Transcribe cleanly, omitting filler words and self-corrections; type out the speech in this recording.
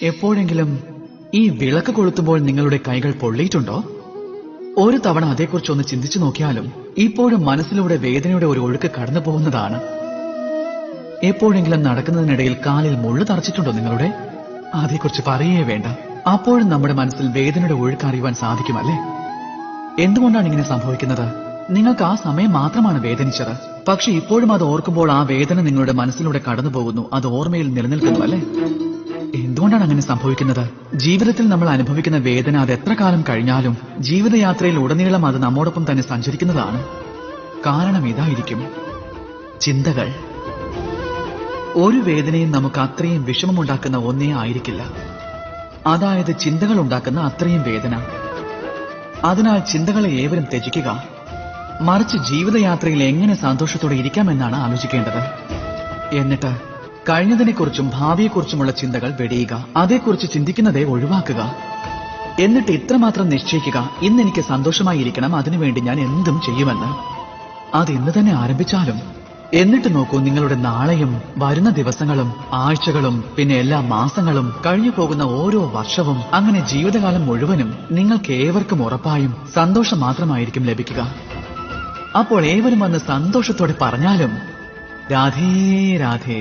എപ്പോഴെങ്കിലും ഈ വിളക്ക് കൊളുത്തുമ്പോൾ നിങ്ങളുടെ കൈകൾ പൊള്ളിയിട്ടുണ്ടോ? ഒരു തവണ അതേക്കുറിച്ചൊന്ന് ചിന്തിച്ചു നോക്കിയാലും ഇപ്പോഴും മനസ്സിലൂടെ വേദനയുടെ ഒരു ഒഴുക്ക് കടന്നു പോകുന്നതാണ്. എപ്പോഴെങ്കിലും നടക്കുന്നതിനിടയിൽ കാലിൽ മുള്ളു തറച്ചിട്ടുണ്ടോ നിങ്ങളുടെ? അതേക്കുറിച്ച് പറയേ വേണ്ട. അപ്പോഴും നമ്മുടെ മനസ്സിൽ വേദനയുടെ ഒഴുക്ക് അറിയുവാൻ സാധിക്കുമല്ലേ? എന്തുകൊണ്ടാണ് ഇങ്ങനെ സംഭവിക്കുന്നത്? നിങ്ങൾക്ക് ആ സമയം മാത്രമാണ് വേദനിച്ചത്. പക്ഷെ ഇപ്പോഴും അത് ഓർക്കുമ്പോൾ ആ വേദന നിങ്ങളുടെ മനസ്സിലൂടെ കടന്നു പോകുന്നു. അത് ഓർമ്മയിൽ നിലനിൽക്കുന്നു അല്ലേ? എന്തുകൊണ്ടാണ് അങ്ങനെ സംഭവിക്കുന്നത്? ജീവിതത്തിൽ നമ്മൾ അനുഭവിക്കുന്ന വേദന അത് എത്ര കാലം കഴിഞ്ഞാലും ജീവിതയാത്രയിൽ ഉടനീളം അത് നമ്മോടൊപ്പം തന്നെ സഞ്ചരിക്കുന്നതാണ്. കാരണം ഇതായിരിക്കും: ചിന്തകൾ. ഒരു വേദനയും നമുക്ക് അത്രയും വിഷമമുണ്ടാക്കുന്ന ഒന്നേ ആയിരിക്കില്ല. അതായത് ചിന്തകൾ ഉണ്ടാക്കുന്ന അത്രയും വേദന. അതിനാൽ ചിന്തകളെ ഏവരും ത്യജിക്കുക. മറിച്ച് ജീവിതയാത്രയിൽ എങ്ങനെ സന്തോഷത്തോടെ ഇരിക്കാമെന്നാണ് ആലോചിക്കേണ്ടത്. എന്നിട്ട് കഴിഞ്ഞതിനെക്കുറിച്ചും ഭാവിയെക്കുറിച്ചുമുള്ള ചിന്തകൾ വെടിയുക. അതേക്കുറിച്ച് ചിന്തിക്കുന്നതേ ഒഴിവാക്കുക. എന്നിട്ട് ഇത്രമാത്രം നിശ്ചയിക്കുക: ഇന്നെനിക്ക് സന്തോഷമായിരിക്കണം, അതിനുവേണ്ടി ഞാൻ എന്തും ചെയ്യുമെന്ന്. അത് ഇന്ന് തന്നെ ആരംഭിച്ചാലും. എന്നിട്ട് നോക്കൂ, നിങ്ങളുടെ നാളെയും വരുന്ന ദിവസങ്ങളും ആഴ്ചകളും പിന്നെ എല്ലാ മാസങ്ങളും കഴിഞ്ഞു പോകുന്ന ഓരോ വർഷവും അങ്ങനെ ജീവിതകാലം മുഴുവനും നിങ്ങൾക്ക് ഏവർക്കും ഉറപ്പായും സന്തോഷം മാത്രമായിരിക്കും ലഭിക്കുക. അപ്പോൾ ഏവരും വന്ന് സന്തോഷത്തോടെ പറഞ്ഞാലും രാധേ രാധേ.